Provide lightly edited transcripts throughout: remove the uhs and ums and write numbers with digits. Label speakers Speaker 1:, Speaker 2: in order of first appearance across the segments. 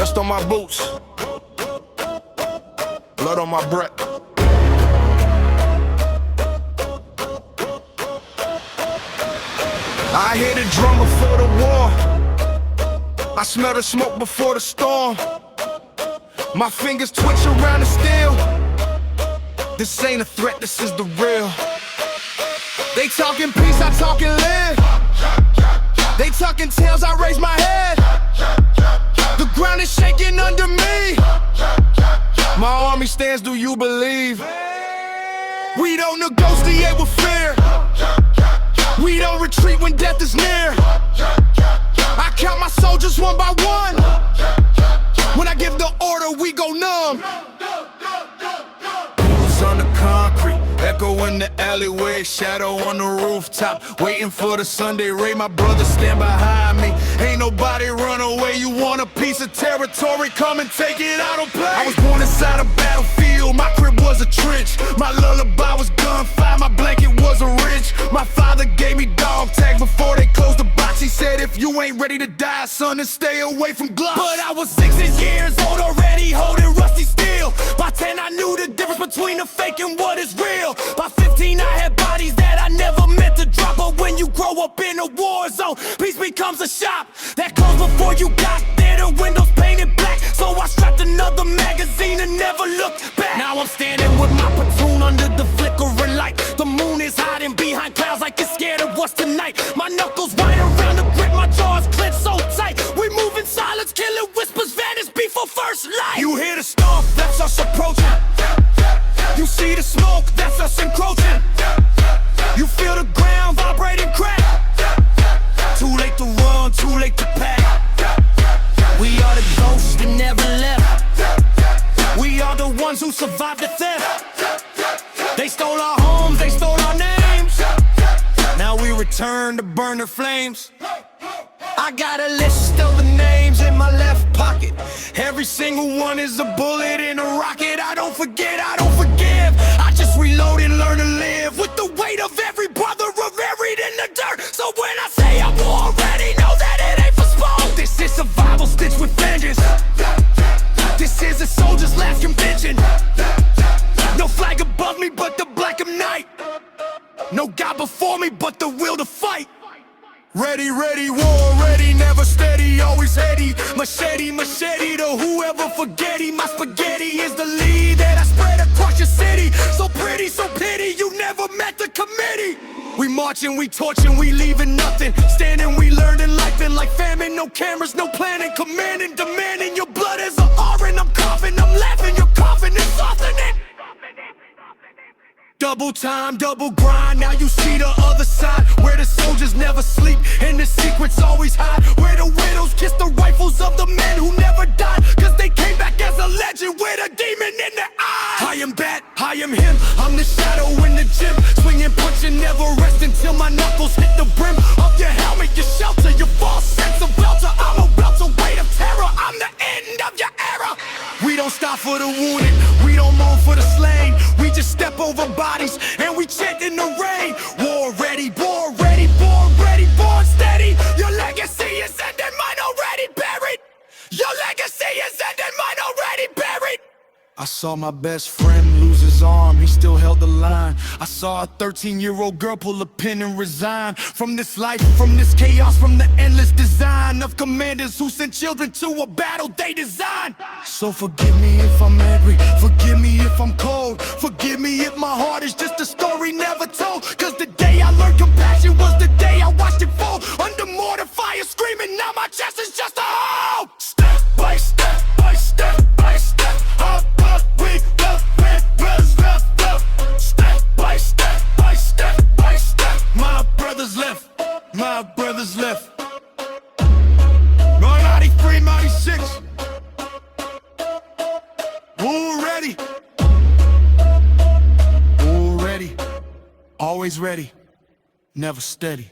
Speaker 1: Dust on my boots, blood on my breath. I hear the drum before the war. I smell the smoke before the storm. My fingers twitch around the steel. This ain't a threat, this is the real. They talking peace, I talking live. They talking tails, I raise my head. The ground is shaking under me. My army stands, do you believe? We don't negotiate with fear. We don't retreat when death is near. I count my soldiers one by one. When I give the order, we go numb. Boots on the concrete, echo in the alleyway, shadow on the rooftop, waiting for the Sunday raid. My brothers stand behind me. Ain't nobody run away. You want a piece of territory? Come and take it. I don't play. I was born inside a battlefield. My crib was a trench. My lullaby was gunfire. My blanket was a wrench. My father gave me dog tags before they closed the box. He said, if you ain't ready to die, son, then stay away from Glocks. But I was 16 years old already, holding rusty steel. By 10 I knew the difference between the fake and what is real. By 15 I had bodies that I never meant to drop. But when you grow up in a war zone, peace becomes a shop that closed before you got there. The windows painted black, so I strapped another magazine and never looked back. Now I'm standing with my platoon under the flickering light. The moon is hiding behind clouds like it's scared of what's tonight. My knuckles wind around the grip, my jaws clenched so tight. We move in silence, killing whispers vanish before first light. You hear the stomp, that's us approaching. You see the smoke, that's us encroaching. You feel the ground vibrating, crack. Too late to run, too late to pack. We are the ghosts that never left. We are the ones who survived the theft. They stole our homes, they stole our names. Now we return to burn their flames. I got a list of the names in my left pocket. Every single one is a bullet in a rocket. I don't forget, I don't forgive. I just reload and learn to live with the weight of every brother buried in the dirt. So when I say I'm already, know that it ain't for spawn. This is survival stitched with vengeance. This is a soldier's last convention. No flag above me but the black of night. No God before me but the will to fight. Ready, ready, war ready, never steady, always heady. Machete, machete to whoever forgetty. My spaghetti is the lead that I spread across your city. So pretty, so pity, you never met the committee. We marching, we torching, we leaving nothing. Standing, we learning life and like famine. No cameras, no planning, commanding, demanding. Your blood is an orange, I'm coughing, I'm laughing. You're coughing and softening. Double time, double grind, now you see the other side. Where the soldiers never sleep and the secrets always hide. Where the widows kiss the rifles of the men who never died. Cause they came back as a legend with a demon in their eyes. I am bat, I am him, I'm the shadow in the gym. Swinging, punching, never rest until my knuckles hit the brim of your helmet, your shelter, your false sense of welter. I'm a welter, weight of terror, I'm the end of your era. We don't stop for the wounded, we don't mourn for the slain. We just step over bodies and we chant in the rain. War ready, born ready, born steady. Your legacy is ended, mine already buried. Your legacy is ended, mine already buried. I saw my best friend lose his arm, he still held the line. I saw a 13-year-old girl pull a pin and resign from this life, from this chaos, from the endless design of commanders who sent children to a battle they designed. So forgive me if I'm angry, forgive me if I'm cold, forgive me if my heart is just a story never told. Cause the day I learned compassion was the day I watched it fall. Under mortar fire screaming, now my chest is just a hole. Step by step by step by step, up, we left, brothers left. Step by step by step by step, my brothers left, my brothers left. 93, 96. Already, already, always ready, never steady.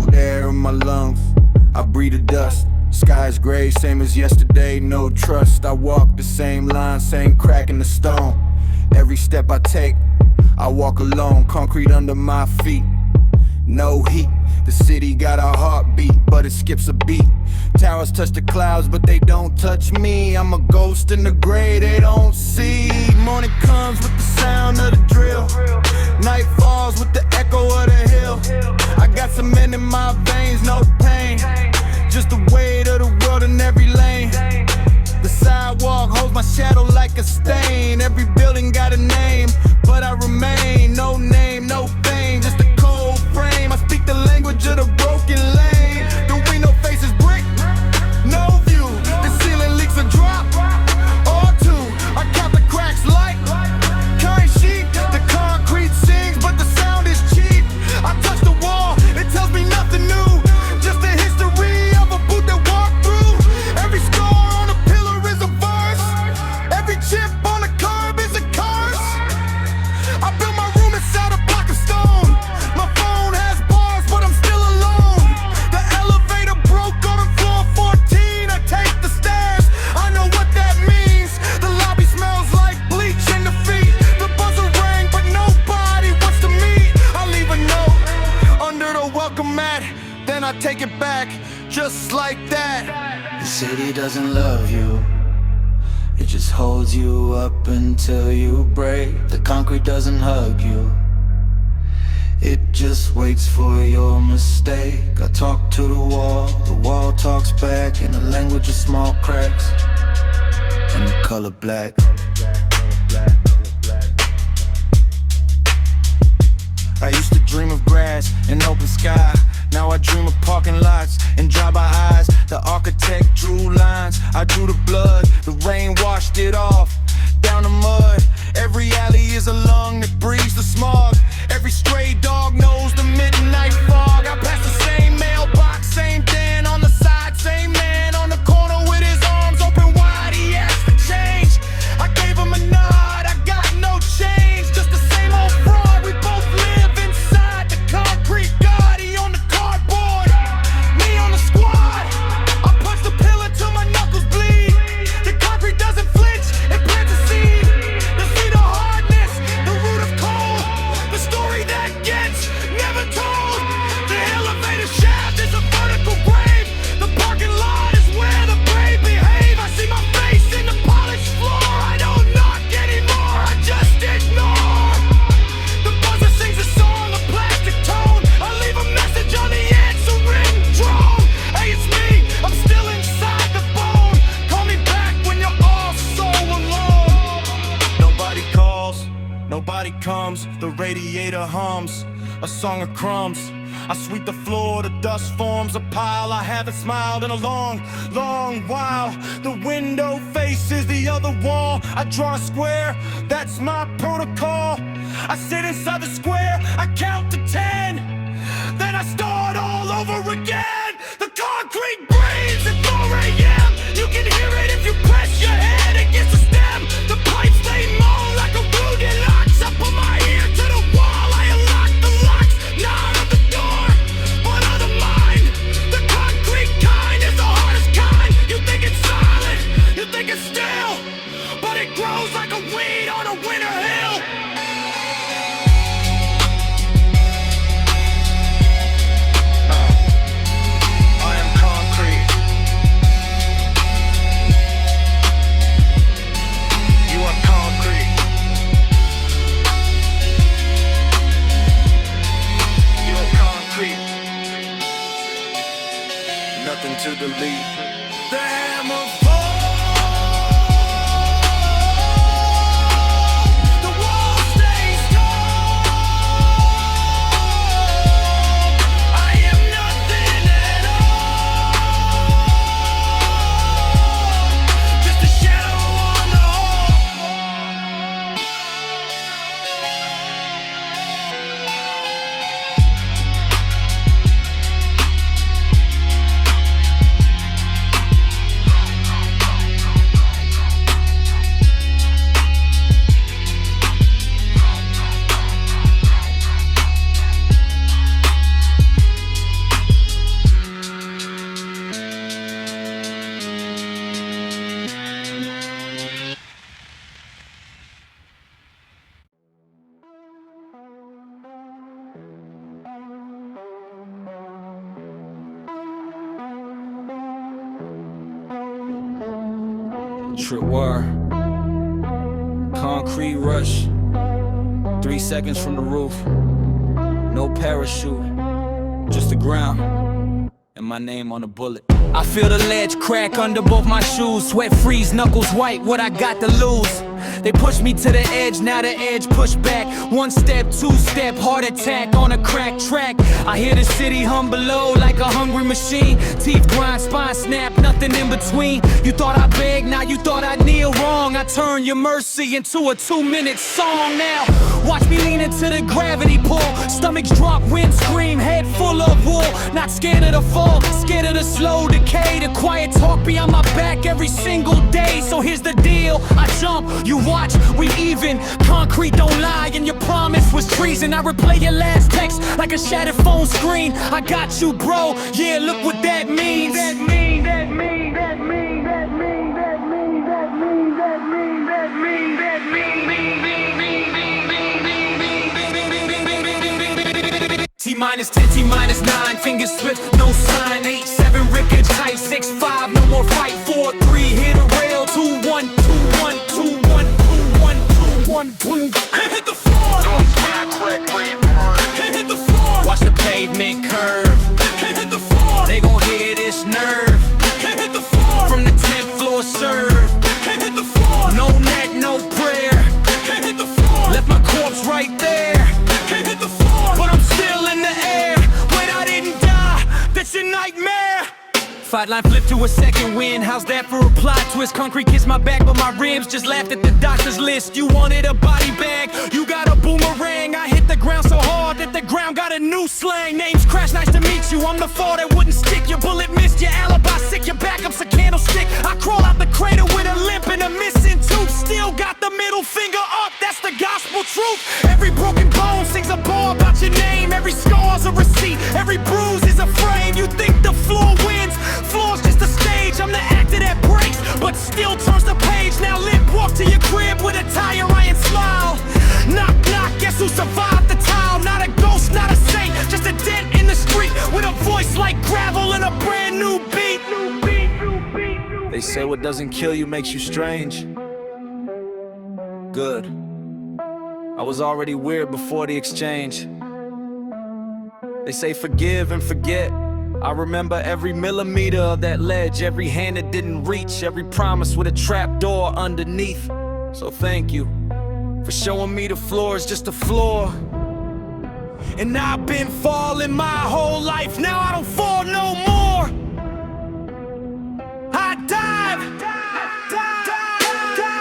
Speaker 1: cold air in my lungs, I breathe the dust. Sky's gray, same as yesterday, no trust. I walk the same line, same crack in the stone. Every step I take, I walk alone. Concrete under my feet, no heat. The city got a heartbeat, but it skips a beat. Towers touch the clouds, but they don't touch me. I'm a ghost in the gray they don't see. Morning comes with the sound of the drill. Night falls with the echo of the hill. I got cement in my veins, no pain. Just the weight of the world in every lane. The sidewalk holds my shadow like a stain. Every building got a name, but I remain. No name, no fame, just a cold frame. I speak the language of the broken lane. The window faces brick, no view. The ceiling leaks a drop or two. I count the cracks like kind sheet. The concrete sings, but the sound is cheap. I touch the wall, it tells me nothing new. Just the history of a boot that walked through. Every scar on a pillar is a verse. Every chip on a curb is a curse. I built my room inside a block of stone. My phone has bars, but I'm still alone. The elevator broke on floor 14. I take the stairs, I know what that means. The lobby smells like bleach and defeat. The buzzer rang, but nobody wants to meet. I leave a note under the welcome mat, then I take it back, just like that.
Speaker 2: The city doesn't love you, it just holds you up until you break. The concrete doesn't hug you, it just waits for your mistake. I talk to the wall talks back in the language of small cracks and the color black.
Speaker 1: I used to dream of grass and open sky. Now I dream of parking lots and drive-by eyes. The architect drew lines, I drew the blood. The rain washed it off, down the mud. Every alley is a lung that breathes the smog. Every stray dog knows the midnight fog. I pass the same mailbox, same Dan on the side, same man on the corner with his arms open wide. He asked for change, I gave him a nod. I got no change, just the same old fraud. We both live inside the concrete god. He on the cardboard, me on the squad. I punch the pillar till my knuckles bleed. The concrete doesn't flinch, it plants a seed. The seed of hardness, the root of cold. The story that gets never told. The elevator shaft is a vertical grave. The parking lot is where the brave behave. I see my face in the polished floor. I don't knock anymore, I just ignore. The buzzer sings a song, a plastic tone. I leave a message on the answering drone. Hey, it's me, I'm still inside the phone. Call me back when you're all so alone. Nobody calls, nobody comes. The radiator hums a song of crumbs. I sweep the floor, the dust forms a pile. I haven't smiled in a long, long while. The window faces the other wall. I draw a square, that's my protocol. I sit inside the square, I count to 10. Then I start all over again. The concrete breathes at 4 a.m. You can hear it if you press your head against the stem. The pipes, they moan like a wounded ox. I put my ear to the wall, I unlock the locks. Not of the door, but of the mind. The concrete kind is the hardest kind. You think it's silent, you think it's still, but it grows like a weed on a winter hill. I am concrete. You are concrete. You are concrete. Nothing to delete. The hammer falls. The wall stays tall. I am nothing at all. Just a shadow on the hall.
Speaker 3: Trip wire, concrete rush, 3 seconds from the roof, no parachute, just the ground, and my name on the bullet. I feel the ledge crack under both my shoes, sweat freeze, knuckles white, what I got to lose? They push me to the edge, now the edge push back. 1 step, 2 step, heart attack on a cracked track. I hear the city hum below like a hungry machine. Teeth grind, spine snap, nothing in between. You thought I begged, now you thought I kneel wrong. I turn your mercy into a 2-minute song now. Watch me lean into the gravity pull. Stomachs drop, wind scream, head full of wool. Not scared of the fall, scared of the slow decay. The quiet talk be on my back every single day. So here's the deal, I jump, you watch, we even. Concrete don't lie, and your promise was treason. I replay your last text like a shattered phone screen. I got you, bro, yeah, look what that means. T-minus 10, T-minus 9, fingers slipped, no sign. 8, 7, rickage, height 6, 5, no more fight. 4, 3, hit a rail. 2, 1, 2, 1, 2, 1, 2, 1, 2, 1, boom. Hit the floor. Hit the floor. Watch the pavement curve. Hit the floor. They gon' hear this nerve. Hit the floor. From the 10th floor serve. Hit the floor. No neck, no prayer. Hit the floor. Left my corpse right there. Hit the floor. But I'm still in the air. Wait, I didn't die. That's your nightmare. Fight line flip to a second wind. How's that for a plot twist? Concrete kissed my back, but my ribs just laughed at the doctor's list. You wanted a body bag, you got a boomerang. I hit the ground so hard that the ground got a new slang. Names crash, nice to meet you. I'm the fall that wouldn't stick. Your bullet missed, your alibi sick, your backup's a candlestick. I crawl out the crater with a limp and a missing tooth. Still got the middle finger up, that's the gospel truth. Every broken bone sings a bar about your name. Every scar's a receipt, every bruise is a frame. You think the floor wins? Floor's just a stage, I'm the actor that breaks, but still turns the page. Now limp, walk to your crib with a tire iron smile. Knock, knock, guess who survived the tile? Not a ghost, not a saint, just a dent in the street with a voice like gravel and a brand new beat. They say what doesn't kill you makes you strange. Good. I was already weird before the exchange. They say forgive and forget. I remember every millimeter of that ledge, every hand that didn't reach, every promise with a trap door underneath. So thank you for showing me the floor is just a floor. And I've been falling my whole life, now I don't fall no more. I dive.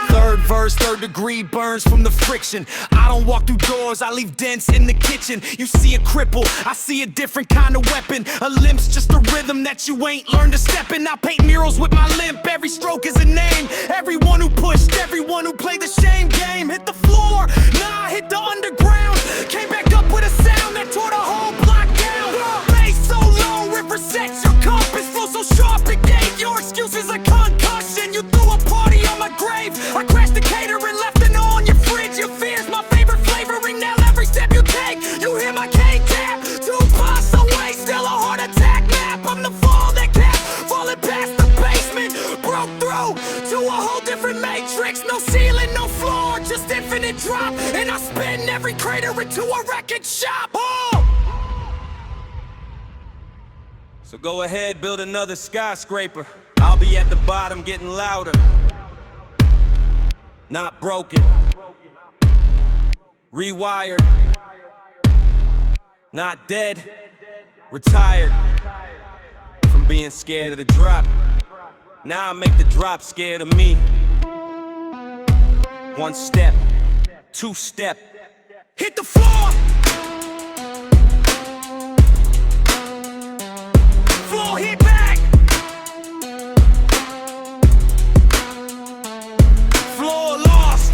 Speaker 3: Third verse, 3rd degree burns from the friction. I don't walk through doors, I leave dents in the kitchen. You see a cripple, I see a different kind of weapon. A limp's just a rhythm that you ain't learned to step in. I paint murals with my limp, every stroke is a name. Everyone who pushed, everyone who played the shame game. Hit the floor, nah, I hit the underground. Came back up with a sound that tore the whole block down. Bass so low, it resets your compass. Flow so sharp, it gave your excuses a concussion. You threw a party on my grave, I crashed the cater and left it on your fridge. Your fear's my favorite flavoring. Now every step you take, you hear my cane tap. 2 blocks away, still a heart attack map. I'm the fall that kept falling past the basement. Broke through to a whole different matrix. No ceiling, no floor, just infinite drop. And I spin every crater into a record shop. Oh! So go ahead, build another skyscraper. I'll be at the bottom getting louder. Not broken, rewired, not dead, retired from being scared of the drop. Now I make the drop scared of me. 1 step, 2 step, hit the floor. Floor hit back. Floor lost.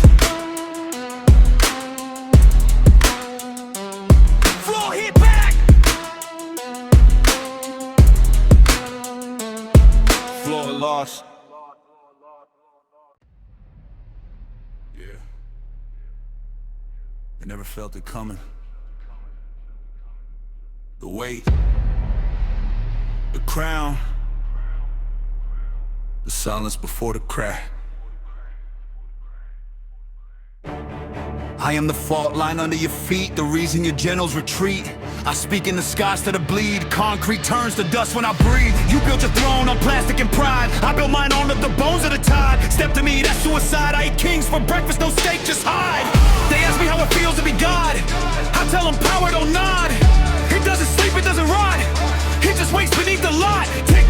Speaker 3: Floor hit back. Floor lost.
Speaker 1: Yeah. I never felt it coming. The weight, the crown, the silence before the crack. I am the fault line under your feet, the reason your generals retreat. I speak in the skies to the bleed, concrete turns to dust when I breathe. You built your throne on plastic and pride, I built mine on the bones of the tide. Step to me, that's suicide. I eat kings for breakfast, no steak, just hide. They ask me how it feels to be God, I tell them power don't nod. It doesn't sleep, it doesn't rot, it just waits beneath the lot. Tick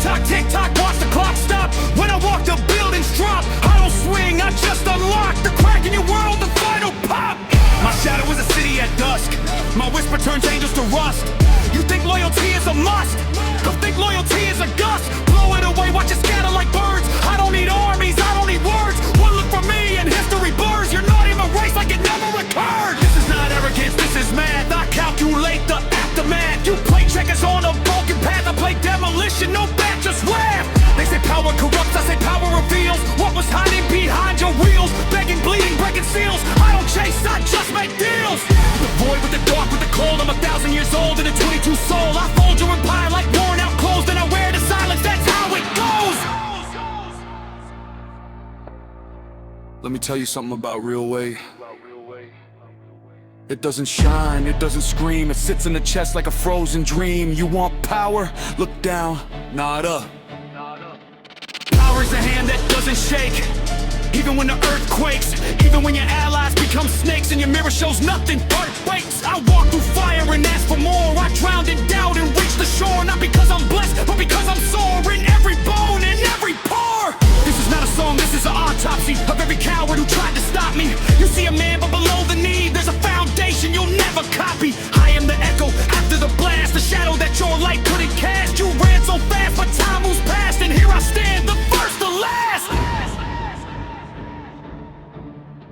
Speaker 1: tock, watch the clock stop. When I walk the buildings drop. I don't swing, I just unlock the crack in your world, the final pop. My shadow is a city at dusk, my whisper turns angels to rust. You think loyalty is a must, go think loyalty is a gust. Blow it away, watch it scatter like birds. I don't need armies, I don't need words. One look for me and history blurs. You're not even raised like it never occurred. This is not arrogance, this is math. I calculate the aftermath. You play checkers on a broken path, I play demolition, no back, just laugh. They say power corrupts, I say power reveals what was hiding behind your wheels. Begging, bleeding, breaking seals. I don't chase, I just make deals. The void with the dark, with the cold. I'm 1,000 years old in a 22 soul. I fold your empire like worn out clothes, then I wear the silence, that's how it goes. Let me tell you something about real weight. It doesn't shine, it doesn't scream. It sits in the chest like a frozen dream. You want power? Look down, not up. Power is a hand that doesn't shake, even when the earth quakes. Even when your allies become snakes and your mirror shows nothing but breaks. I walk through fire and ask for more. I drowned in doubt and reached the shore. Not because I'm blessed, but because I'm sore in every bone and every pore. This is not a song, this is an autopsy of every coward who tried to stop me. You see a man, but below the knee there's a foundation you'll never copy. I am the echo after the blast, the shadow that your light couldn't cast. You ran so fast, but time moves past, and here I stand, the first to last.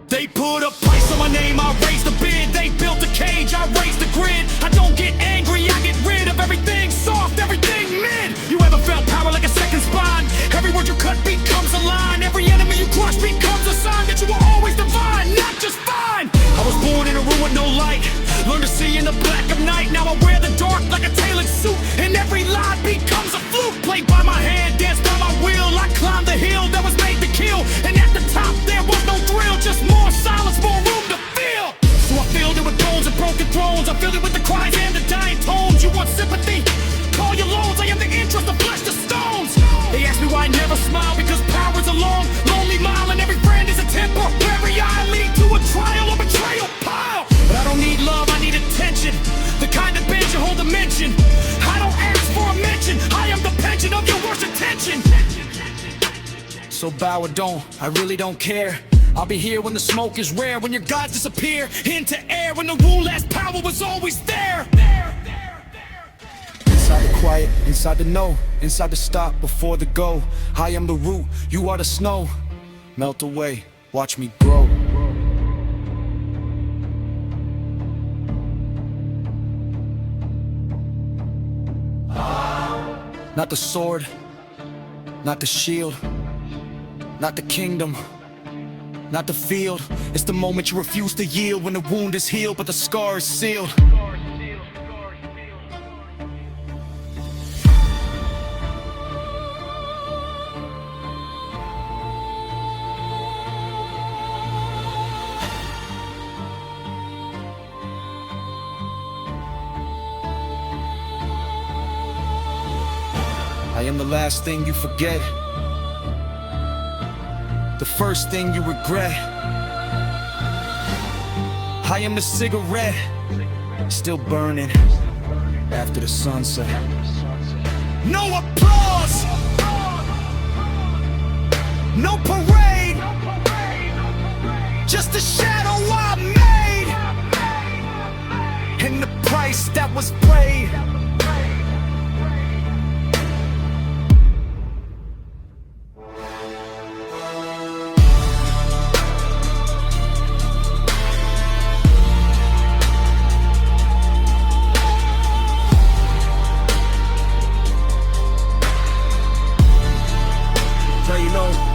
Speaker 1: They put a price on my name, I raised the bid. They built a cage, I raised the grid. I don't get angry, I get rid of everything soft, everything mid. You ever felt power like a second spine? Every word you cut becomes a line. Every enemy you crush becomes a sign that you were always divine, not just fine. I was born in a room with no light, learned to see in the black of night. Now I wear the dark like a tailored suit, and every lie becomes a flute. Played by my hand, danced by my will. I climbed the hill that was made to kill, and at the top there was no thrill, just more silence, more room to feel. So I filled it with bones and broken thrones. I filled it with the cries and the dying tones. You want sympathy? Call your loans. I am the interest of flesh to stones. They ask me why I never smile, because power's a long, lonely mile, and every friend is a temporary eye lead to a trial or betrayal pile. But I don't need love, I need attention, the kind that bends your whole dimension. I don't ask for a mention, I am the pension of your worst attention. So bow or don't, I really don't care. I'll be here when the smoke is rare, when your gods disappear into air, when the rule last power was always there. Inside the quiet, inside the know, inside the stop before the go. I am the root, you are the snow. Melt away, watch me grow. Not the sword, not the shield, not the kingdom, not the field. It's the moment you refuse to yield, when the wound is healed but the scar is sealed. I am the last thing you forget, the first thing you regret. I am the cigarette, still burning after the sunset. No applause, no parade, just a shadow I made, and the price that was paid.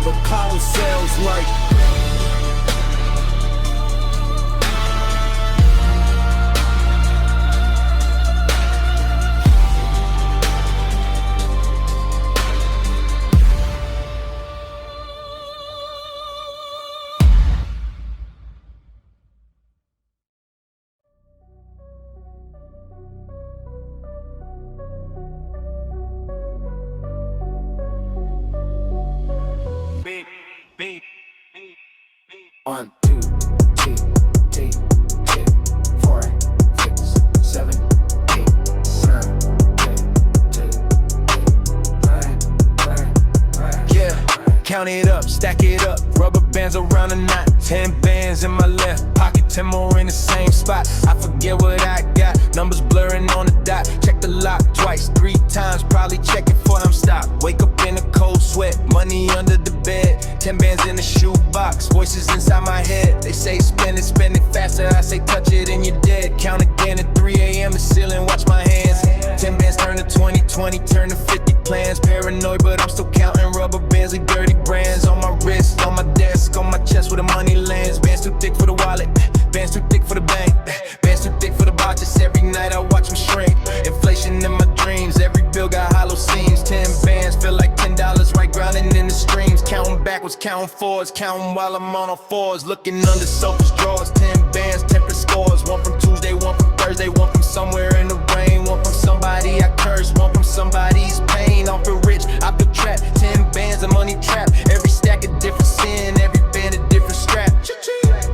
Speaker 1: The power sells like
Speaker 2: 1, 2, 3, 4, 6, 7, 8, 9, 10.
Speaker 3: Yeah, count it up, stack it up, rubber bands around the knot. 10 bands in my left pocket, 10 more in the same spot. I forget what I got, numbers blurring on the dot. Check the lock twice, 3 times, probably check it before I'm stopped. Wake up in a cold sweat, money under the bed, 10 bands in the shoebox, voices inside my head. They say spend it faster, I say touch it and you're dead. Count again at 3 a.m. the ceiling, watch my hands. 10 bands turn to 20, 20 turn to 50 plans. Paranoid but I'm still counting rubber bands like dirty brands. On my wrist, on my desk, on my chest where the money lands. Bands too thick for the wallet, bands too thick for the bank, bands too thick for the boxes. Every night I watch them shrink, inflation in my dreams. Every bill got hollow seams. 10 bands feel like $10 right grinding in the streams. Counting backwards, counting forwards, counting while I'm on all fours. Looking under sofas, drawers. 10 bands, temperate scores. One from Tuesday, one from Thursday, one from somewhere in the rain. One from somebody I curse, one from somebody's pain. I feel rich, I feel trapped. 10 bands of money trap. Every stack a different sin, every band a different strap.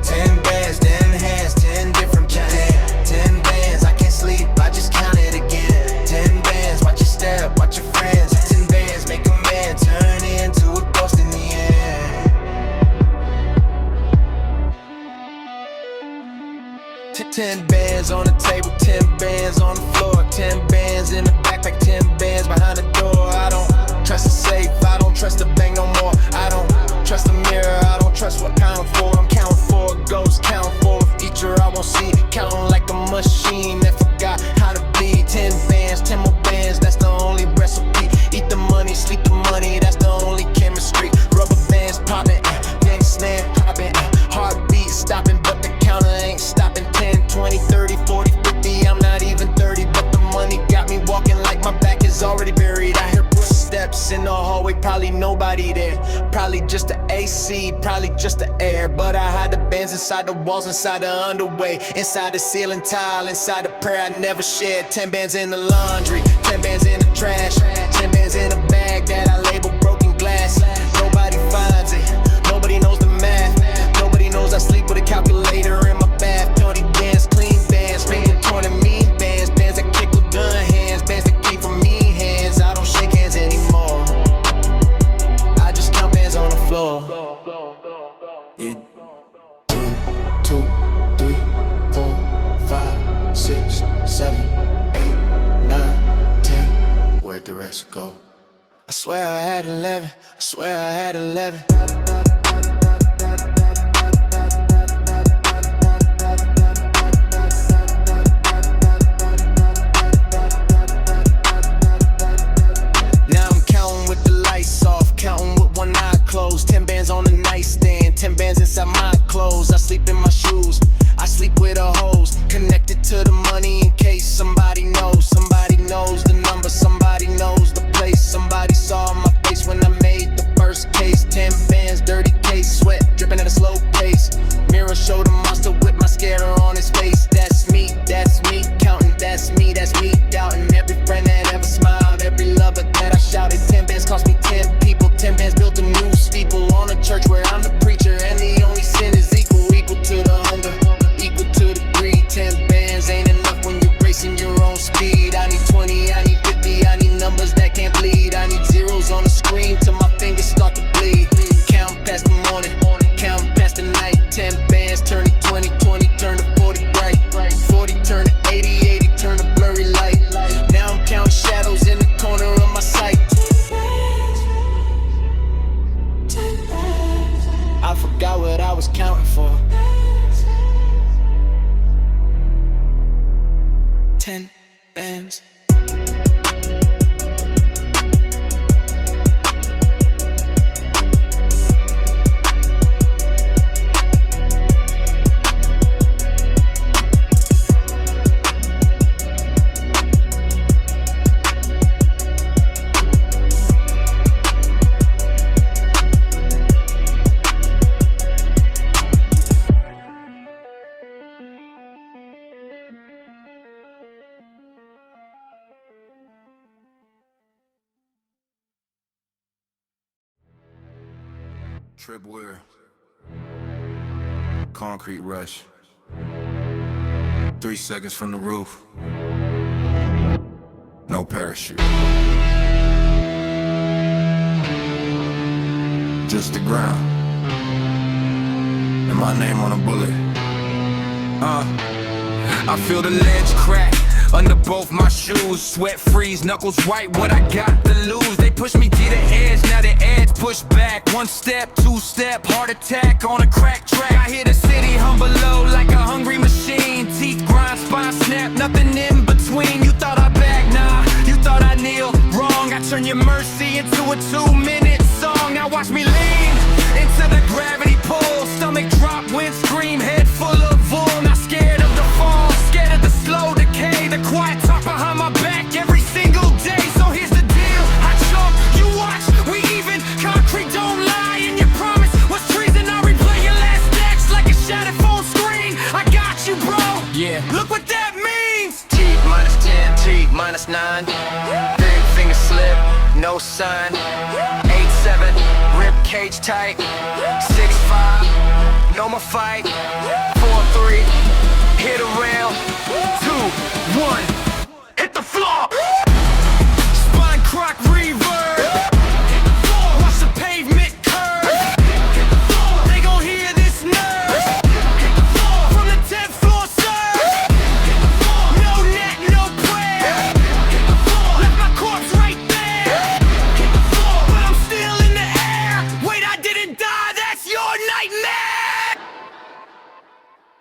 Speaker 3: 10 bands, 10 hands, 10 different plans. 10 bands, I can't sleep, I just count it again. 10 bands, watch your step, watch your friends. 10 bands, make a man turn into a ghost in the end. 10 bands on the table, 10 bands on the floor, 10 bands in the backpack, 10 bands behind the door. I don't trust the safe, I don't trust the bank no more. I don't trust the mirror, I don't trust what I'm counting for. I'm counting for a ghost, counting for a feature I won't see. Counting like a machine that forgot how to bleed. 10 bands, 10 more bands, that's the only recipe. Eat the money, sleep the money, that's the only chemistry. Rubber bands popping, gang snare popping, heartbeat stopping, but the counter ain't stopping. 10, 20, 30, 40, 50, I'm not even 30, but the money got me walking like my back is already buried. I hear footsteps in the hallway, probably nobody there. Probably just the AC, probably just the air. But I hide the bands inside the walls, inside the underway, inside the ceiling tile, inside the prayer I never shared. 10 bands in the laundry, 10 bands in the trash, 10 bands in a bag that I label broken glass. Nobody finds it, nobody knows the math. Nobody knows I sleep with a calculator in my bath. 20 bands, clean bands, making 20 mean bands. Bands that kick with gun hands, bands that came from mean hands. I don't shake hands anymore, I just count bands on the floor.
Speaker 2: Yeah. 1, 2, 3, 4, 5, 6, 7, 8, 9, 10. Where'd the rest go?
Speaker 3: I swear I had 11, I swear I had 11. Now I'm counting with the lights off, counting with one eye closed. 10 bands on the nightstand, 10 bands inside my clothes. I sleep in my shoes, I sleep with a hose, connected to the money in case somebody knows. Somebody knows the number, somebody knows the place. Somebody saw my face when I made the first case. 10 bands, dirty case, sweat dripping at a slow pace. Mirror showed a monster with mascara on his face. That's me, counting, that's me doubting. Every friend that ever smiled, every lover that I shouted. 10 bands cost me 10 people, 10 bands built a new steeple on a church where I'm the preacher, and the only sin is equal to the hunger, equal to the greed. 10 bands ain't enough when you're racing your own speed. I need 20, I need 50, I need numbers that can't bleed. I need zeros on the screen till my fingers start to bleed. Count past the morning, count past the night. 10 bands turn to 20, 20 turn to 40 bright, 40 turn to 80, 80 turn to blurry light. Now I'm counting shadows in the corner of my sight. I forgot what I was counting for. 10 bands.
Speaker 1: Trip where? Concrete rush. 3 seconds from the roof. No parachute. Just the ground. And my name on a bullet.
Speaker 3: I feel the ledge crack under both my shoes. Sweat freeze, knuckles white, what I got to lose. They push me to the edge, now the edge push back. 1 step, 2 step, heart attack on a crack track. I hear the city hum below like a hungry machine. Teeth grind, spine snap, nothing in between. You thought I bagged, nah, you thought I kneel. Wrong, I turn your mercy into a 2-minute song. Now watch me lean into the gravity pull. Stomach drop, wind scream, head full of wool. Not scared of the fall, scared of the slow decay. The quiet talk behind my back every single day. So here's the deal, I choke, you watch, we even. Concrete don't lie, and your promise was treason. I replay your last text like a shattered phone screen. I got you, bro, yeah, look what that means.
Speaker 4: T minus 10, T minus 9. Big finger slip, no sign. 8-7, rib cage tight. 6-5, no more fight. 4-3, hit a rail. 2-1, hit the floor.
Speaker 3: Spine crock reverb. Watch the pavement curve. They gon' hear this nerve. From the 10th floor, sir. No net, no prayer. Left my corpse right there. But I'm still in the air. Wait, I didn't die, that's your nightmare.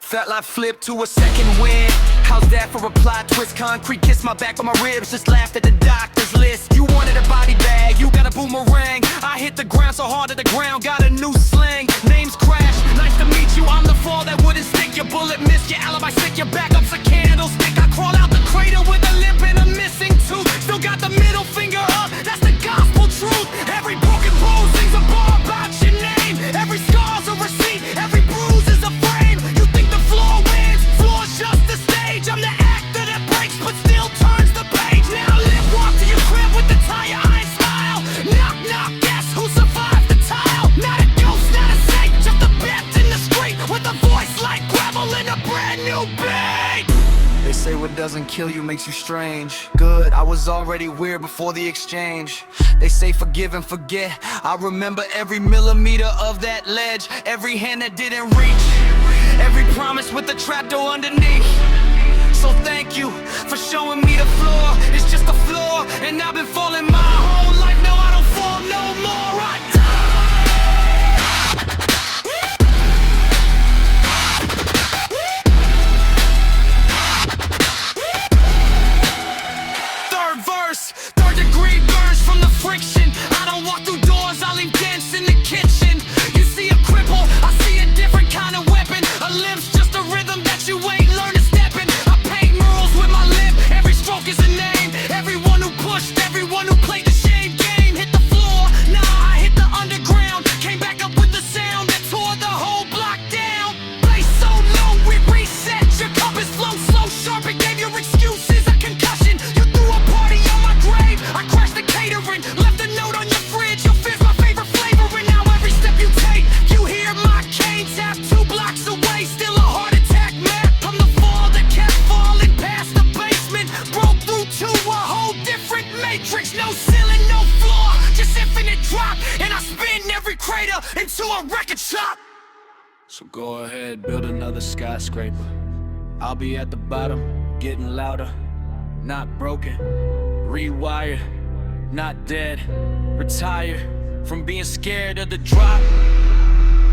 Speaker 3: Felt like flip to a second wind. How's that for a plot twist? Concrete kiss my back on my ribs, just laughed at the doctor's list. You wanted a body bag, you got a boomerang. I hit the ground so hard to the ground, got a new slang. Names crash, nice to meet you. I'm the fall that wouldn't stick. Your bullet missed, your alibi sick, your backup's a candlestick. I crawl out the crater with a limp and a missing tooth. Still got the middle finger up, that's the gospel truth. Every broken bone sings a bar about your name. Every scar's a receipt, every bruise is a frame. You think the floor wins, floor's just the stage. I'm the actor that breaks but still turns the page. Now live, walk to your crib with the tire iron smile. Knock, knock, guess who survived the tile? Not a ghost, not a saint, just a bat in the street with a voice like gravel and a brand new beat. They say what doesn't kill you makes you strange. Good, I was already weird before the exchange. They say forgive and forget. I remember every millimeter of that ledge, every hand that didn't reach, every promise with the trapdoor underneath. So thank you for showing me the floor. It's just a floor, and I've been falling my whole life. No, I don't fall no more. I Third verse, third degree burns from the friction. I don't walk through doors, I leave dents in the kitchen. You see a cripple, I see a different kind of weapon. A limp's just a rhythm that you ain't learned to step in. I paint murals with my lip, every stroke is a name. Everyone who pushed, everyone who played the shame game. Hit the floor, nah, I hit the underground. Came back up with the sound that tore the whole block down. Bass so low, we reset. Your compass flow slow, sharp, it gave your excuses a concussion. You threw a party on my grave, I crashed the catering. Left a note on your fridge, your fear's my favorite flavor. And now every step you take, you hear my cane tap. 2 blocks away, still a heart attack map. From the fall that kept falling past the basement, broke through to a whole different matrix. No ceiling, no floor, just infinite drop. And I spin every crater into a record shop. So go ahead, build another skyscraper. I'll be at the bottom, getting louder. Not broken, rewired, not dead. Retired from being scared of the drop.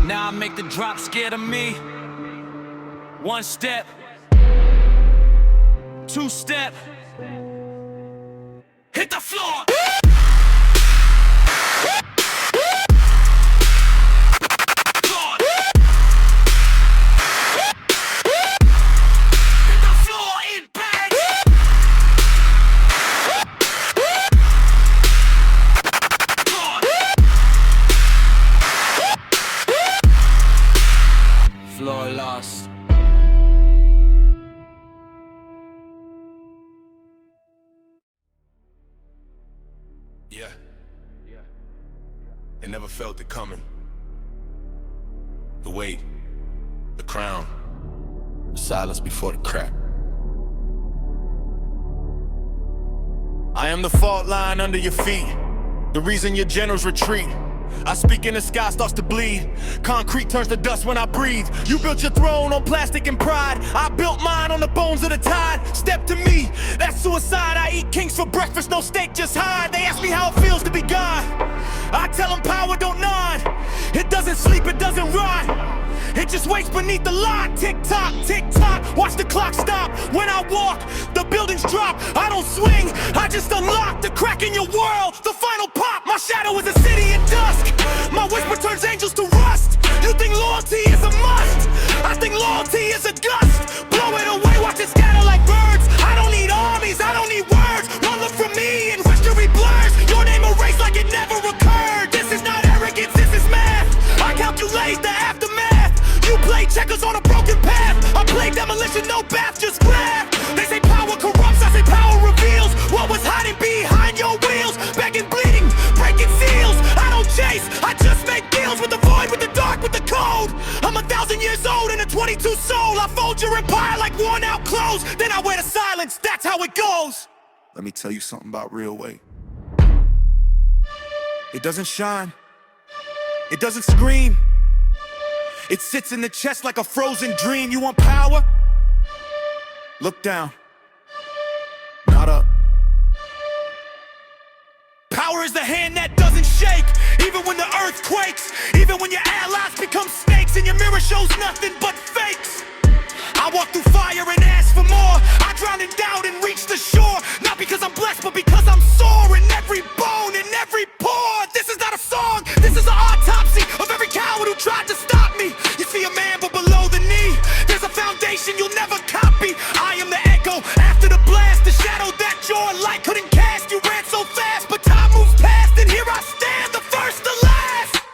Speaker 3: Now I make the drop scared of me. 1 step, 2 step, hit the floor. Hit the floor, it bangs. Floor lost.
Speaker 1: Yeah. They never felt it coming. The weight, the crown, the silence before the crack. I am the fault line under your feet, the reason your generals retreat. I speak and the sky starts to bleed. Concrete turns to dust when I breathe. You built your throne on plastic and pride. I built mine on the bones of the tide. Step to me, that's suicide. I eat kings for breakfast, no steak, just hide. They ask me how it feels to be God. I tell them power don't nod. It doesn't sleep, it doesn't rot. It just waits beneath the lot. Tick tock, watch the clock stop. When I walk, the buildings drop. I don't swing, I just unlock the crack in your world, the final pop. My shadow is a city in dusk. My whisper turns angels to rust. You think loyalty is a must? I think loyalty is a gust. Blow it away, watch it scatter like birds. I don't need armies, I don't need words. One look from me and history blurs. Your name erased like it never occurred. This is not arrogance, this is math. I calculate the aftermath. You play checkers on a broken path. I play demolition, no bath, just grab. They say power corrupts, I say power reveals what was hiding behind your wheels. Begging, bleeding, breaking seals. I don't chase, I just make deals with the void, with the dark, with the cold. I'm 1,000 years old and a 22 soul. I fold your empire like worn out clothes. Then I wear the silence, that's how it goes. Let me tell you something about real weight. It doesn't shine, it doesn't scream. It sits in the chest like a frozen dream. You want power? Look down, not up. Power is the hand that doesn't shake, even when the earth quakes, even when your allies become snakes and your mirror shows nothing but fakes. I walk through fire and ask for more. I drown in doubt and reach the shore, not because I'm blessed, but because I'm sore in every bone, in every pore. This is not a song, this is an autopsy of every coward who tried to stop me. You see a man, but below the knee, there's a foundation you'll never copy. I am the echo after the blast, the shadow that your light couldn't cast. You ran so fast, but time moves past, and here I stand, the first to last.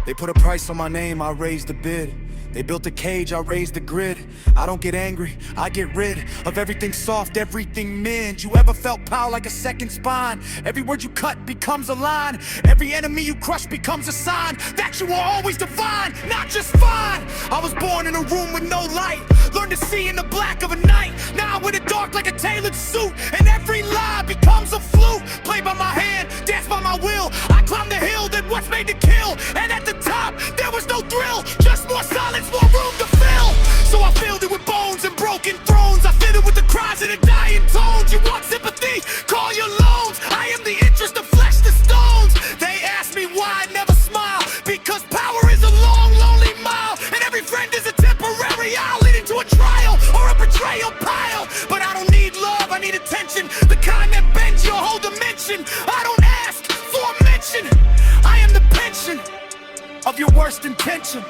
Speaker 1: They put a price on my name, I raised the bid. They built a cage, I raised the grid. I don't get angry, I get rid of everything soft, everything mend. You ever felt power like a second spine? Every word you cut becomes a line. Every enemy you crush becomes a sign that you are always divine, not just fine. I was born in a room with no light, learned to see in the black of a night. Now I'm in the dark like a tailored suit, and every lie becomes a flute. Played by my hand, danced by my will. I climbed the hill that what's made to kill, and at the top there was no thrill, just more silence, more room to fill. So I filled it with bones and broken thrones. I filled it with the cries of the dying tones. You want sympathy? Call your loans. I am the interest of flesh to stones. They ask me why I never smile, because power is a long, lonely mile, and every friend is a temporary I'll lead into a trial or a betrayal pile. But I don't need love, I need attention, the kind that bends your whole dimension. I don't ask for mention, I am the pension of your worst intention.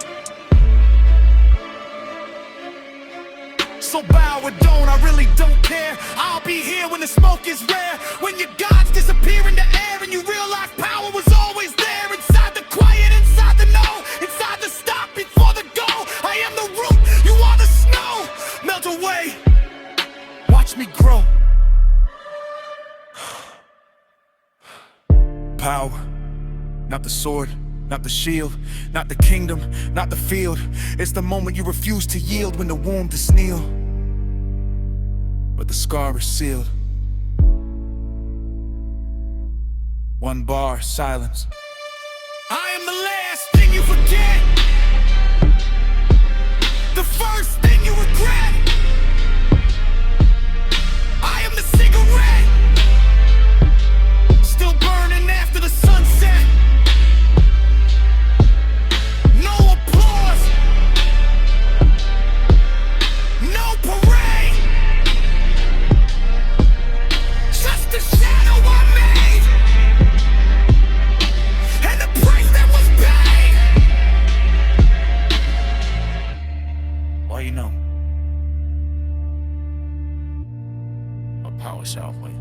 Speaker 1: So bow or don't, I really don't care. I'll be here when the smoke is rare, when your gods disappear in the air and you realize power was always there. Inside the quiet, inside the no, inside the stop before the go. I am the root, you are the snow. Melt away, watch me grow. Power, not the sword, not the shield, not the kingdom, not the field. It's the moment you refuse to yield, when the wound is kneel, but the scar is sealed. One bar, silence. I am the last thing you forget, the first thing you regret. I am the cigarette, still burning after the sunset. No applause, no parade, just the shadow I made, and the price that was paid. Well, you know, a power south way.